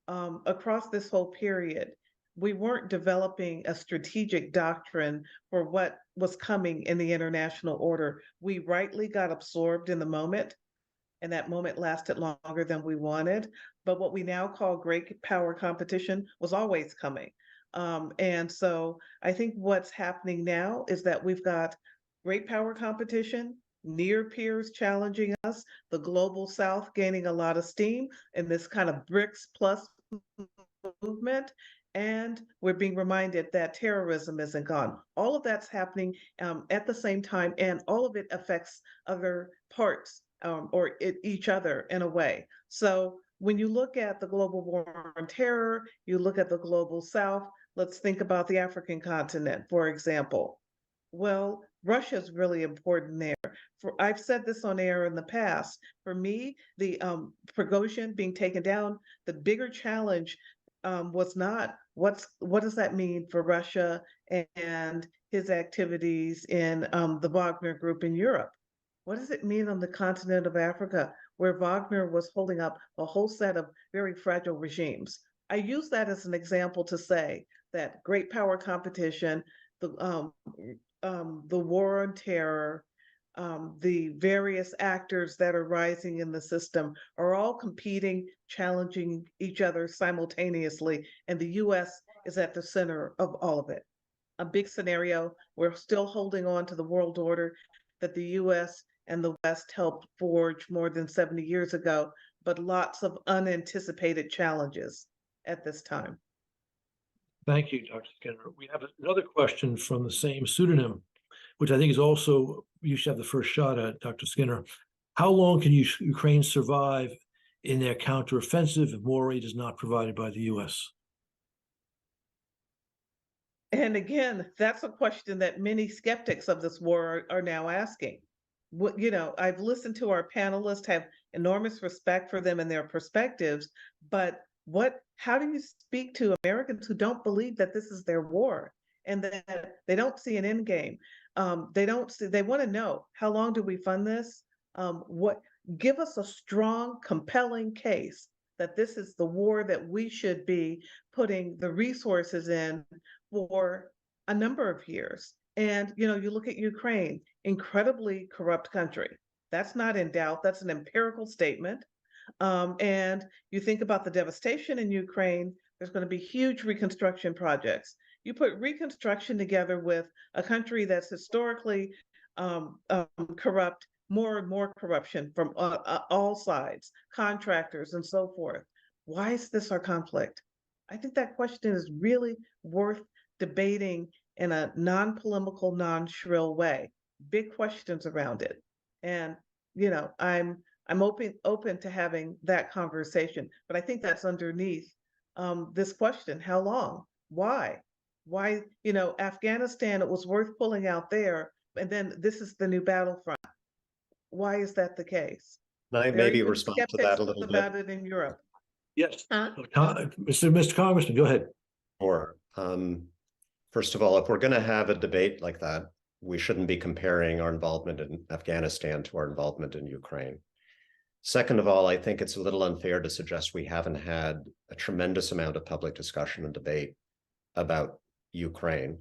Across this whole period, we weren't developing a strategic doctrine for what was coming in the international order. We rightly got absorbed in the moment, and that moment lasted longer than we wanted. But what we now call great power competition was always coming. And so I think what's happening now is that we've got great power competition, near peers challenging us, the global South gaining a lot of steam in this kind of BRICS plus movement. And we're being reminded that terrorism isn't gone. All of that's happening at the same time, and all of it affects other parts or each other in a way. So when you look at the global war on terror, you look at the global South, let's think about the African continent, for example. Well, Russia is really important there. I've said this on air in the past. For me, the Prigozhin being taken down, the bigger challenge was not what does that mean for Russia and his activities in the Wagner Group in Europe? What does it mean on the continent of Africa, where Wagner was holding up a whole set of very fragile regimes? I use that as an example to say that great power competition, the war on terror, the various actors that are rising in the system are all competing, challenging each other simultaneously, and the U.S. is at the center of all of it. A big scenario, we're still holding on to the world order that the U.S. and the West helped forge more than 70 years ago, but lots of unanticipated challenges at this time. Thank you, Dr. Skinner. We have another question from the same pseudonym, which I think is also, you should have the first shot at, Dr. Skinner. How long can Ukraine survive in their counteroffensive if more aid is not provided by the U.S.? And again, that's a question that many skeptics of this war are now asking. I've listened to our panelists, have enormous respect for them and their perspectives, but how do you speak to Americans who don't believe that this is their war and that they don't see an end game? They want to know, how long do we fund this? Give us a strong, compelling case that this is the war that we should be putting the resources in for a number of years. And, you know, you look at Ukraine, incredibly corrupt country. That's not in doubt. That's an empirical statement. And you think about the devastation in Ukraine, there's going to be huge reconstruction projects. You put reconstruction together with a country that's historically corrupt, more and more corruption from all sides, contractors and so forth. Why is this our conflict? I think that question is really worth debating in a non-polemical, non-shrill way. Big questions around it. And, you know, I'm open to having that conversation, but I think that's underneath this question. How long? Why? Why, you know, Afghanistan, it was worth pulling out there, and then this is the new battlefront. Why is that the case? Can I There are maybe even respond to skeptics that a little bit? about it in Europe. Yes. Huh? Mr. Congressman, go ahead. Or first of all, if we're going to have a debate like that, we shouldn't be comparing our involvement in Afghanistan to our involvement in Ukraine. Second of all, I think it's a little unfair to suggest we haven't had a tremendous amount of public discussion and debate about Ukraine,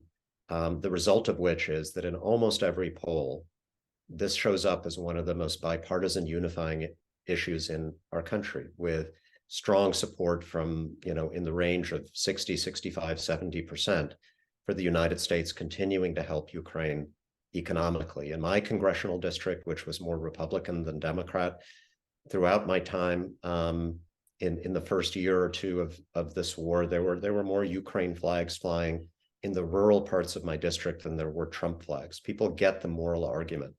the result of which is that in almost every poll, this shows up as one of the most bipartisan unifying issues in our country, with strong support from, you know, in the range of 60, 65, 70% for the United States continuing to help Ukraine economically. In my congressional district, which was more Republican than Democrat, throughout my time in the first year or two of this war, there were more Ukraine flags flying in the rural parts of my district than there were Trump flags. People get the moral argument.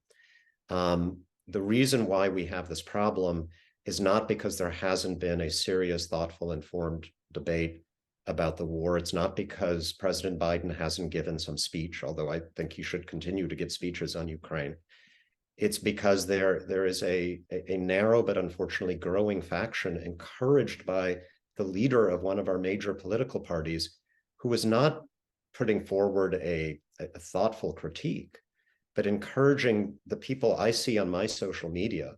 The reason why we have this problem is not because there hasn't been a serious, thoughtful, informed debate about the war. It's not because President Biden hasn't given some speech, although I think he should continue to give speeches on Ukraine. It's because there is a narrow but unfortunately growing faction encouraged by the leader of one of our major political parties, who is not putting forward a thoughtful critique, but encouraging the people I see on my social media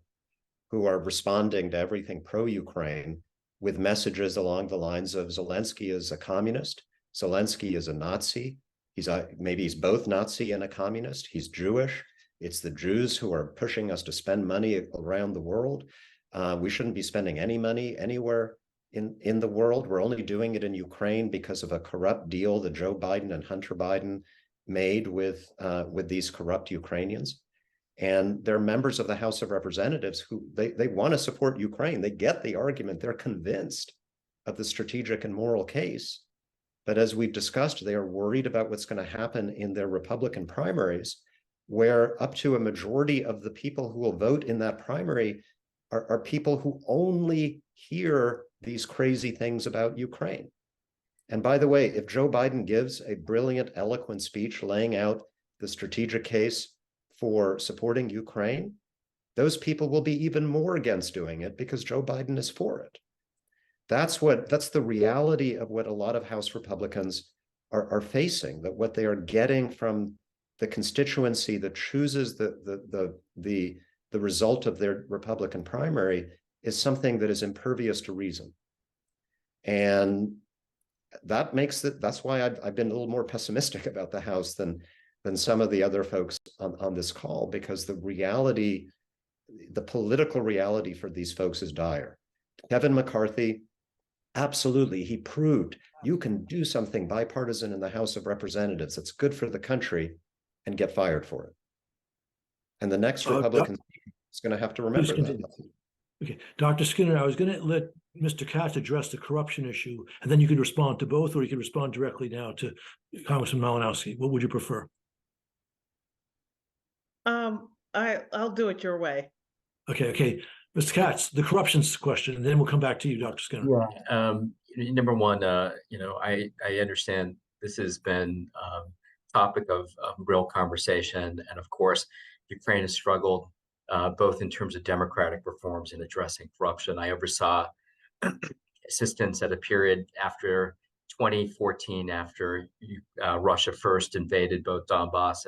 who are responding to everything pro-Ukraine with messages along the lines of Zelensky is a communist, Zelensky is a Nazi, maybe he's both Nazi and a communist, he's Jewish, it's the Jews who are pushing us to spend money around the world. We shouldn't be spending any money anywhere in the world. We're only doing it in Ukraine because of a corrupt deal that Joe Biden and Hunter Biden made with these corrupt Ukrainians. And they're members of the House of Representatives who they want to support Ukraine. They get the argument. They're convinced of the strategic and moral case. But as we've discussed, they are worried about what's going to happen in their Republican primaries, where up to a majority of the people who will vote in that primary are people who only hear these crazy things about Ukraine. And by the way, if Joe Biden gives a brilliant, eloquent speech laying out the strategic case for supporting Ukraine, those people will be even more against doing it because Joe Biden is for it. That's the reality of what a lot of House Republicans are facing, that what they are getting from the constituency that chooses the result of their Republican primary is something that is impervious to reason. And that makes it, that's why I've been a little more pessimistic about the House than some of the other folks on this call, because the reality, the political reality for these folks is dire. Kevin McCarthy, absolutely, he proved you can do something bipartisan in the House of Representatives that's good for the country and get fired for it. And the next Republican is going to have to remember that. Okay, Dr. Skinner, I was going to let Mr. Katz address the corruption issue, and then you could respond to both, or you could respond directly now to Congressman Malinowski. What would you prefer? I'll do it your way. Okay. Mr. Katz, the corruptions question, and then we'll come back to you, Dr. Skinner. Yeah. Number one, I understand this has been topic of real conversation, and of course, Ukraine has struggled both in terms of democratic reforms and addressing corruption. I oversaw assistance at a period after 2014, after Russia first invaded both Donbass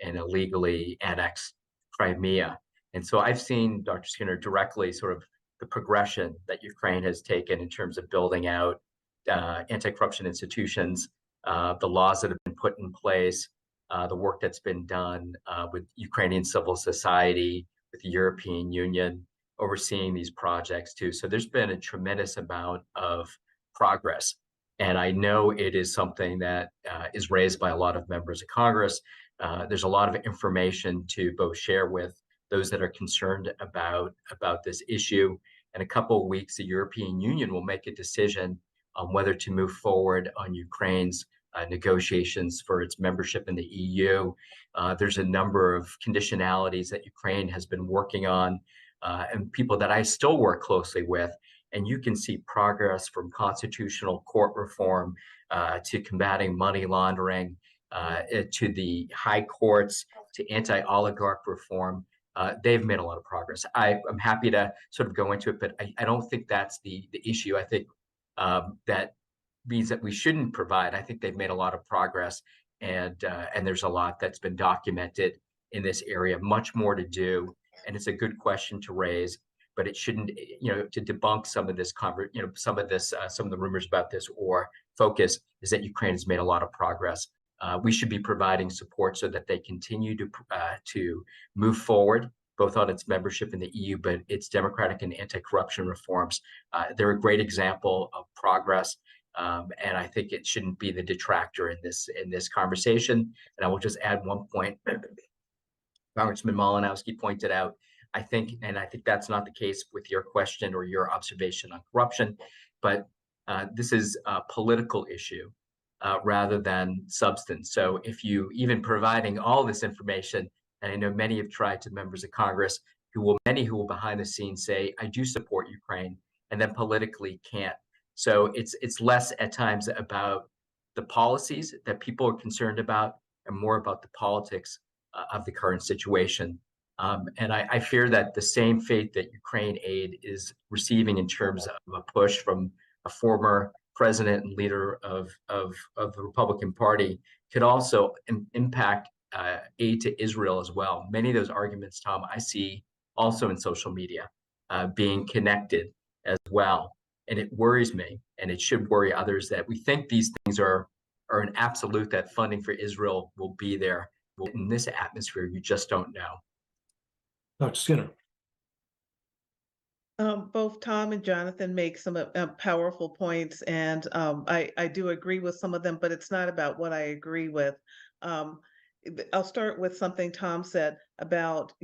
and illegally annexed Crimea. And so I've seen, Dr. Skinner, directly sort of the progression that Ukraine has taken in terms of building out anti-corruption institutions, the laws that have been put in place, the work that's been done with Ukrainian civil society, with the European Union, overseeing these projects too. So there's been a tremendous amount of progress. And I know it is something that is raised by a lot of members of Congress. There's a lot of information to both share with those that are concerned about this issue. In a couple of weeks, the European Union will make a decision on whether to move forward on Ukraine's negotiations for its membership in the EU. There's a number of conditionalities that Ukraine has been working on, and people that I still work closely with. And you can see progress from constitutional court reform to combating money laundering, to the high courts, to anti-oligarch reform. They've made a lot of progress. I'm happy to sort of go into it, but I don't think that's the issue. I think that means that we shouldn't provide. I think they've made a lot of progress, and there's a lot that's been documented in this area. Much more to do, and it's a good question to raise. But it shouldn't, to debunk some of this, some of the rumors about this, or focus is that Ukraine has made a lot of progress. We should be providing support so that they continue to move forward, both on its membership in the EU, but its democratic and anti-corruption reforms. They're a great example of progress, and I think it shouldn't be the detractor in this conversation. And I will just add one point. Congressman Malinowski pointed out, I think that's not the case with your question or your observation on corruption, but this is a political issue rather than substance. So if you even providing all this information, and I know many have tried to members of Congress many who will behind the scenes say, I do support Ukraine, and then politically can't. So it's less at times about the policies that people are concerned about and more about the politics of the current situation. And I fear that the same fate that Ukraine aid is receiving in terms of a push from a former president and leader of the Republican Party could also impact aid to Israel as well. Many of those arguments, Tom, I see also in social media being connected as well. And it worries me, and it should worry others, that we think these things are an absolute, that funding for Israel will be there. Well, in this atmosphere, you just don't know. Dr. Skinner. Both Tom and Jonathan make some powerful points, and I do agree with some of them, but it's not about what I agree with. I'll start with something Tom said about,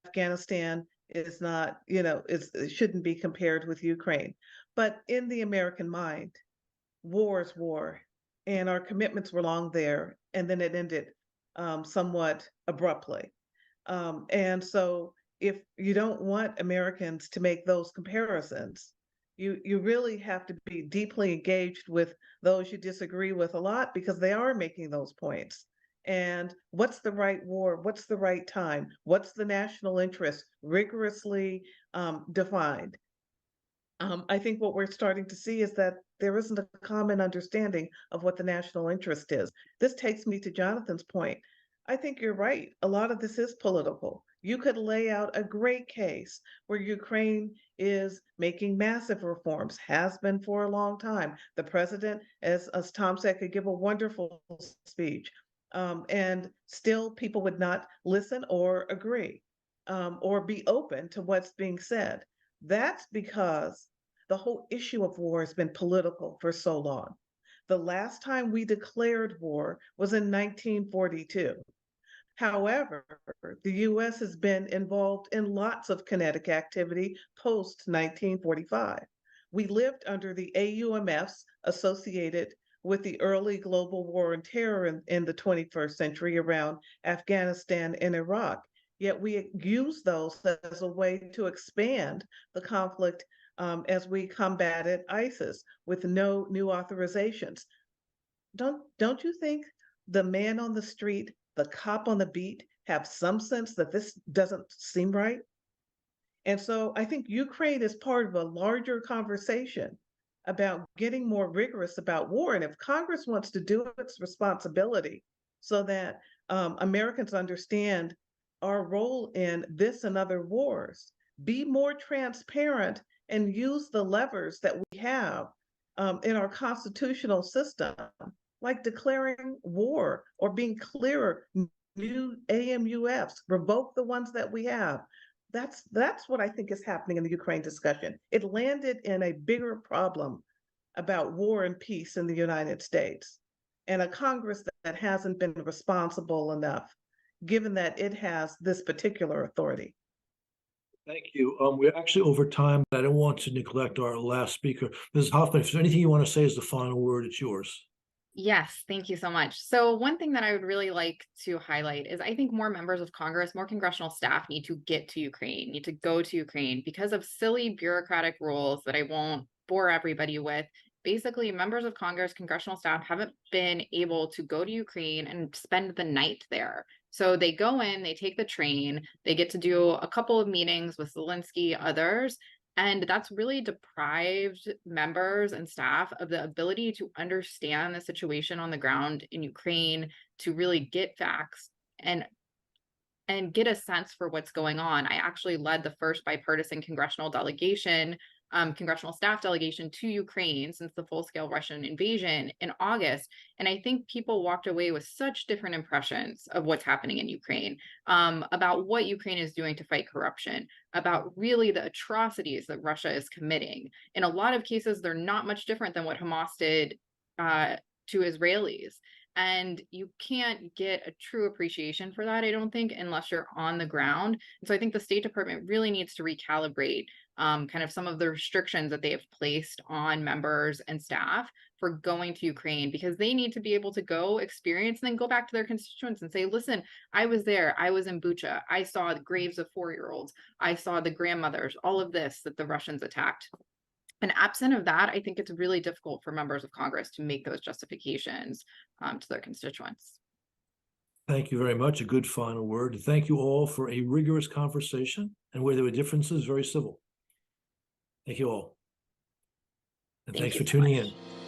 Afghanistan is not, it shouldn't be compared with Ukraine. But in the American mind, war is war, and our commitments were long there, and then it ended somewhat abruptly. And so if you don't want Americans to make those comparisons, you really have to be deeply engaged with those you disagree with a lot, because they are making those points. And what's the right war? What's the right time? What's the national interest? Rigorously defined. I think what we're starting to see is that there isn't a common understanding of what the national interest is. This takes me to Jonathan's point. I think you're right. A lot of this is political. You could lay out a great case where Ukraine is making massive reforms, has been for a long time. The president, as Tom said, could give a wonderful speech, and still people would not listen or agree, or be open to what's being said. That's because the whole issue of war has been political for so long. The last time we declared war was in 1942. However, the U.S. has been involved in lots of kinetic activity post 1945. We lived under the AUMFs associated with the early global war on terror in the 21st century around Afghanistan and Iraq. Yet we use those as a way to expand the conflict as we combated ISIS with no new authorizations. Don't you think the man on the street, the cop on the beat, have some sense that this doesn't seem right? And so I think Ukraine is part of a larger conversation about getting more rigorous about war. And if Congress wants to do its responsibility so that Americans understand our role in this and other wars, be more transparent and use the levers that we have in our constitutional system like declaring war or being clearer, new AMUFs, revoke the ones that we have. That's what I think is happening in the Ukraine discussion. It landed in a bigger problem about war and peace in the United States, and a Congress that hasn't been responsible enough, given that it has this particular authority. Thank you. We're actually over time, but I don't want to neglect our last speaker. Mrs. Hoffman, if there's anything you want to say as the final word, it's yours. Yes, thank you so much. So one thing that I would really like to highlight is I think more members of Congress, more congressional staff need to get to Ukraine, need to go to Ukraine because of silly bureaucratic rules that I won't bore everybody with. Basically, members of Congress, congressional staff haven't been able to go to Ukraine and spend the night there. So they go in, they take the train, they get to do a couple of meetings with Zelensky, others, and that's really deprived members and staff of the ability to understand the situation on the ground in Ukraine, to really get facts and get a sense for what's going on. I actually led the first bipartisan congressional delegation, congressional staff delegation to Ukraine since the full-scale Russian invasion in August. And I think people walked away with such different impressions of what's happening in Ukraine, about what Ukraine is doing to fight corruption, about really the atrocities that Russia is committing. In a lot of cases, they're not much different than what Hamas did to Israelis. And you can't get a true appreciation for that, I don't think, unless you're on the ground. And so I think the State Department really needs to recalibrate kind of some of the restrictions that they have placed on members and staff for going to Ukraine, because they need to be able to go experience and then go back to their constituents and say, listen, I was there, I was in Bucha, I saw the graves of 4-year-olds, I saw the grandmothers, all of this that the Russians attacked. And absent of that, I think it's really difficult for members of Congress to make those justifications to their constituents. Thank you very much. A good final word. Thank you all for a rigorous conversation, and where there were differences, very civil. Thank you all. And Thank thanks you for so tuning much. in.